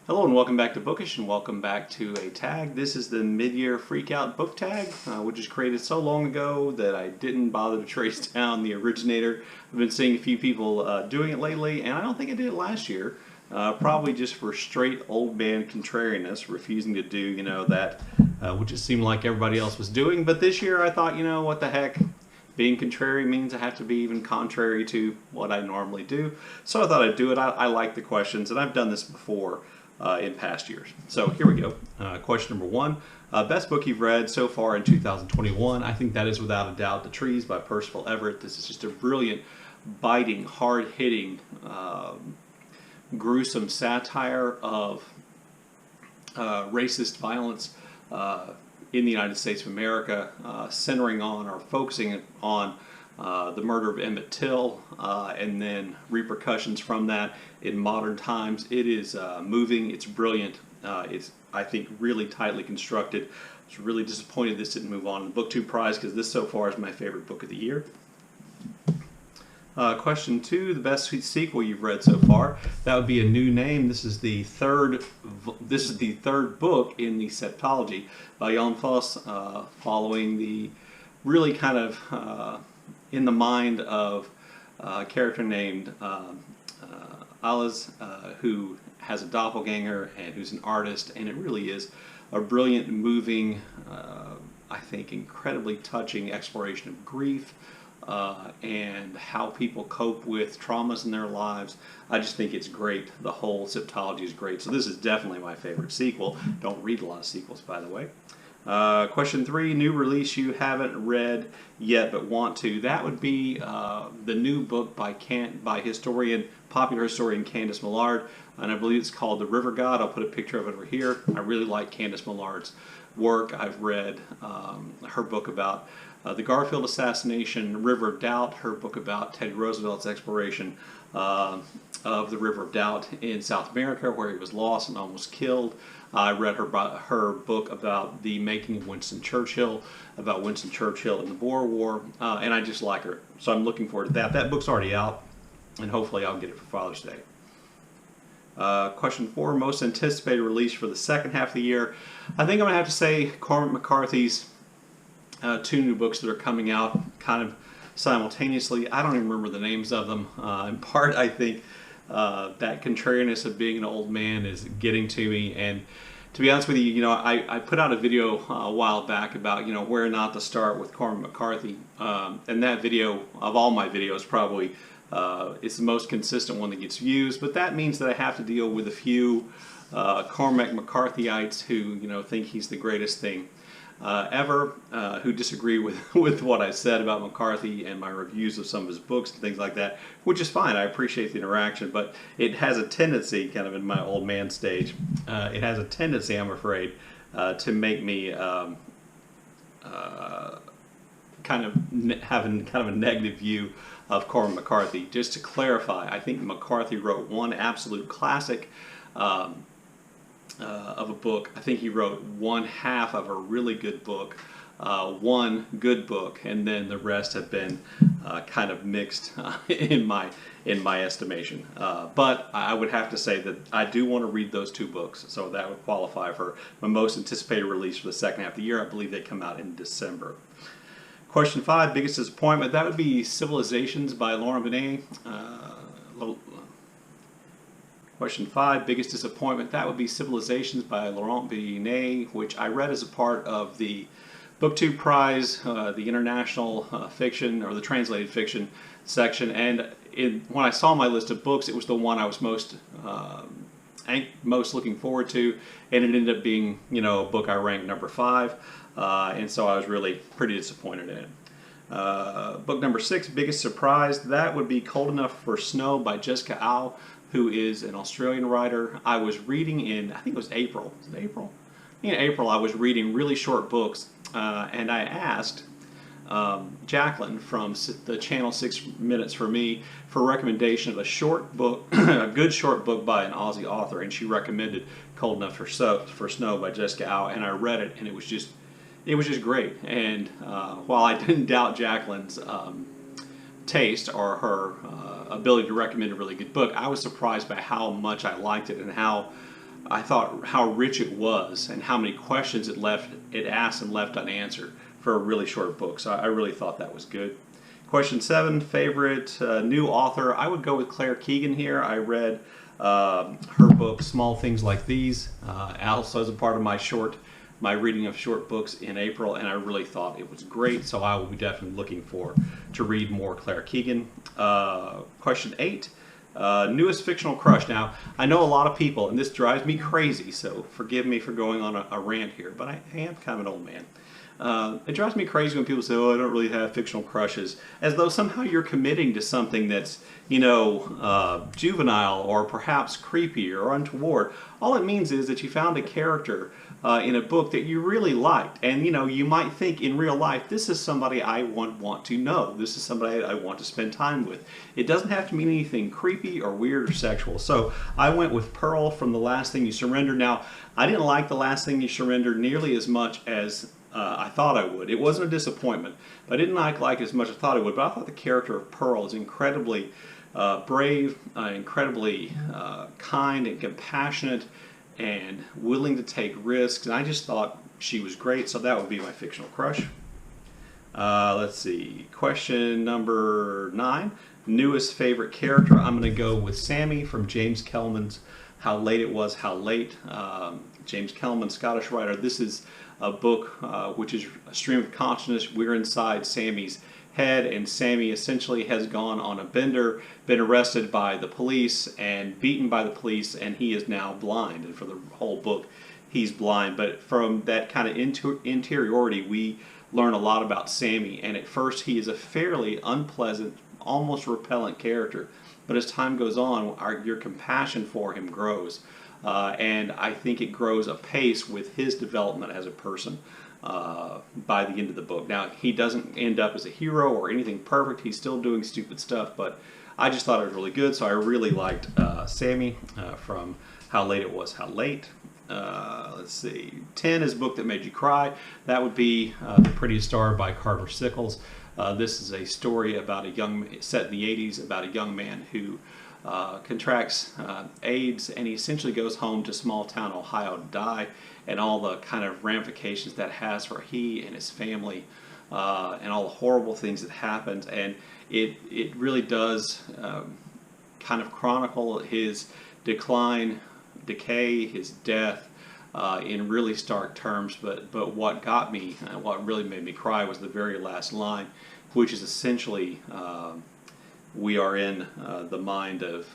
Hello and welcome back to Bookish and welcome back to a tag. This is the mid-year freakout book tag, which was created so long ago that I didn't bother to trace down the originator. I've been seeing a few people doing it lately, and I don't think I did it last year. Probably just for straight old man contrariness, refusing to do, that which it seemed like everybody else was doing. But this year I thought, what the heck? Being contrary means I have to be even contrary to what I normally do. So I thought I'd do it. I like the questions, and I've done this before in past years. So here we go. Question number one. Best book you've read so far in 2021. I think that is without a doubt The Trees by Percival Everett. This is just a brilliant, biting, hard-hitting, gruesome satire of racist violence in the United States of America, centering on or focusing on the murder of Emmett Till and then repercussions from that in modern times. It is moving, it's brilliant, it's, I think, really tightly constructed. I was really disappointed this didn't move on to the BookTube prize because this so far is my favorite book of the year. Question two, the best sequel you've read so far. That would be A New Name. This is the third book in the septology by Jan Foss, following the really kind of in the mind of a character named Alice, who has a doppelganger and who's an artist, and it really is a brilliant, moving, I think incredibly touching exploration of grief and how people cope with traumas in their lives. I just think it's great. The whole septology is great. So this is definitely my favorite sequel. Don't read a lot of sequels, by the way. Question three, new release you haven't read yet but want to. That would be the new book by popular historian Candice Millard, and I believe it's called The River God. I'll put a picture of it over here. I really like Candice Millard's work. I've read her book about the Garfield assassination, River of Doubt, her book about Teddy Roosevelt's exploration of the River of Doubt in South America, where he was lost and almost killed. I read her book about the making of Winston Churchill, about Winston Churchill in the Boer War, and I just like her. So I'm looking forward to that. That book's already out, and hopefully I'll get it for Father's Day. Question four, most anticipated release for the second half of the year. I think I'm going to have to say Cormac McCarthy's two new books that are coming out kind of simultaneously. I don't even remember the names of them. In part, I think that contrariness of being an old man is getting to me, and to be honest with you, I put out a video a while back about where not to start with Cormac McCarthy, and that video, of all my videos, probably it's the most consistent one that gets views, but that means that I have to deal with a few Cormac McCarthyites who think he's the greatest thing ever, who disagree with what I said about McCarthy and my reviews of some of his books and things like that, which is fine. I appreciate the interaction, but it has a tendency, kind of in my old man stage, it has a tendency, I'm afraid, to make me kind of having kind of a negative view of Cormac McCarthy. Just to clarify, I think McCarthy wrote one absolute classic of a book. I think he wrote one half of a really good book, one good book, and then the rest have been kind of mixed in my estimation. But I would have to say that I do want to read those two books, so that would qualify for my most anticipated release for the second half of the year. I believe they come out in December. Question five, biggest disappointment. That would be Civilizations by Laurent Binet. Question five, biggest disappointment. That would be Civilizations by Laurent Binet, which I read as a part of the BookTube prize, the international fiction or the translated fiction section. And when I saw my list of books, it was the one I was most looking forward to, and it ended up being a book I ranked number 5. And so I was really pretty disappointed in it. Book number 6, biggest surprise, that would be Cold Enough for Snow by Jessica Au, who is an Australian writer. I was reading in, I think it was April. Was it April? In April, I was reading really short books, and I asked Jacqueline from the channel 6 Minutes for Me for a recommendation of a short book, a good short book by an Aussie author, and she recommended Cold Enough for Snow by Jessica Au, and I read it, and it was just great. And while I didn't doubt Jacqueline's taste or her ability to recommend a really good book, I was surprised by how much I liked it and how I thought how rich it was and how many questions it asked and left unanswered for a really short book. So I really thought that was good. Question 7, favorite new author. I would go with Claire Keegan here. I read her book Small Things Like These, also as a part of my reading of short books in April, and I really thought it was great, so I will be definitely looking to read more Claire Keegan. Question 8, newest fictional crush. Now, I know a lot of people, and this drives me crazy, so forgive me for going on a rant here, but I am kind of an old man. It drives me crazy when people say, oh, I don't really have fictional crushes, as though somehow you're committing to something that's, juvenile or perhaps creepy or untoward. All it means is that you found a character in a book that you really liked, and you might think in real life, this is somebody I want to know. This is somebody I want to spend time with. It doesn't have to mean anything creepy or weird or sexual. So I went with Pearl from The Last Thing You Surrender. Now, I didn't like The Last Thing You Surrender nearly as much as I thought I would. It wasn't a disappointment, but I didn't like it as much as I thought I would. But I thought the character of Pearl is incredibly brave, incredibly kind and compassionate, and willing to take risks. And I just thought she was great, so that would be my fictional crush. Let's see. Question number 9. Newest favorite character. I'm going to go with Sammy from James Kelman's How Late It Was, How Late. James Kelman, Scottish writer. This is a book which is a stream of consciousness. We're inside Sammy's head, and Sammy essentially has gone on a bender, been arrested by the police and beaten by the police, and he is now blind. And for the whole book, he's blind. But from that kind of interiority, we learn a lot about Sammy. And at first, he is a fairly unpleasant, almost repellent character. But as time goes on, your compassion for him grows. And I think it grows apace with his development as a person by the end of the book. Now, he doesn't end up as a hero or anything perfect. He's still doing stupid stuff, but I just thought it was really good, so I really liked Sammy from How Late It Was, How Late. Let's see. 10 is a book that made you cry. That would be The Prettiest Star by Carver Sickles. This is a story about set in the 80s about a young man who contracts AIDS, and he essentially goes home to small town Ohio to die, and all the kind of ramifications that has for he and his family, and all the horrible things that happened. And it really does kind of chronicle his decay, his death, in really stark terms. But what got me, what really made me cry, was the very last line, which is essentially we are in the mind of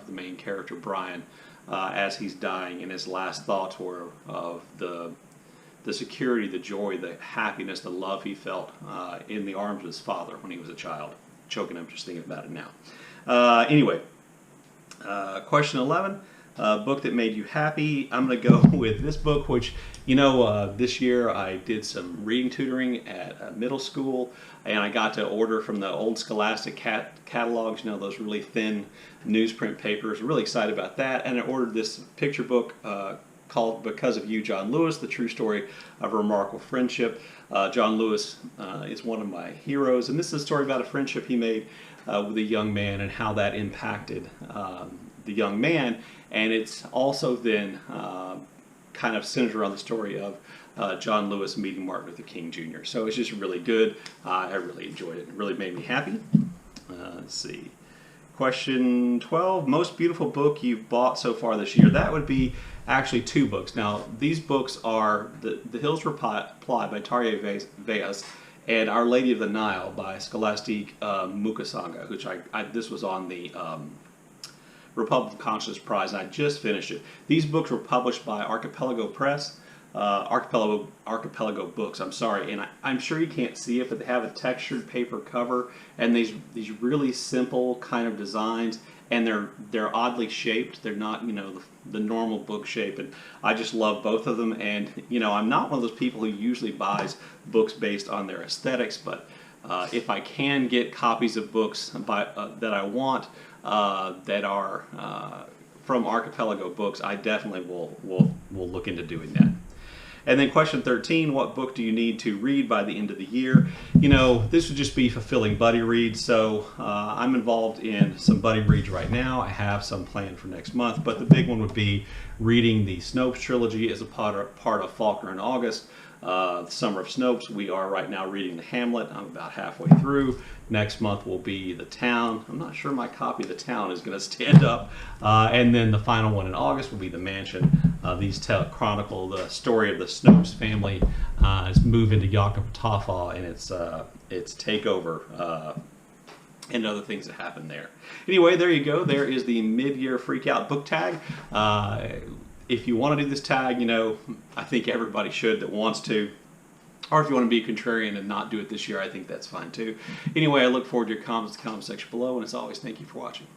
the main character, Brian, as he's dying, and his last thoughts were of the security, the joy, the happiness, the love he felt in the arms of his father when he was a child. Choking up just thinking about it now. Anyway, question 11. Book that made you happy. I'm going to go with this book, which, this year I did some reading tutoring at middle school, and I got to order from the old Scholastic catalogs, those really thin newsprint papers. Really excited about that, and I ordered this picture book called Because of You, John Lewis, the true story of a remarkable friendship. John Lewis is one of my heroes, and this is a story about a friendship he made with a young man and how that impacted the young man. And it's also then kind of centered around the story of John Lewis meeting Martin Luther King Jr. So it's just really good. I really enjoyed it. It really made me happy. Let's see. Question 12, most beautiful book you've bought so far this year. That would be actually 2 books. Now, these books are The Hills Reply by Tarye Veas and Our Lady of the Nile by Scholastic Mukasanga, which this was on the Republic of Consciousness Prize, and I just finished it. These books were published by Archipelago Press, Archipelago Books, I'm sorry, and I'm sure you can't see it, but they have a textured paper cover, and these really simple kind of designs, and they're oddly shaped. They're not, the normal book shape, and I just love both of them. And I'm not one of those people who usually buys books based on their aesthetics, but if I can get copies of books that I want that are from Archipelago Books, I definitely will look into doing that. And then question 13, what book do you need to read by the end of the year? You know, this would just be fulfilling buddy reads. So I'm involved in some buddy reads right now. I have some planned for next month, but the big one would be reading the Snopes trilogy as a part of Faulkner in August. The Summer of Snopes, we are right now reading the Hamlet. I'm about halfway through. Next month will be The Town. I'm not sure my copy of The Town is going to stand up. And then the final one in August will be The Mansion. These chronicle the story of the Snopes family, its move into Yoknapatawpha and its takeover and other things that happen there. Anyway, there you go. There is the mid-year freakout book tag. If you want to do this tag, you know, I think everybody should that wants to. Or if you want to be contrarian and not do it this year, I think that's fine too. Anyway, I look forward to your comments in the comment section below, and as always, thank you for watching.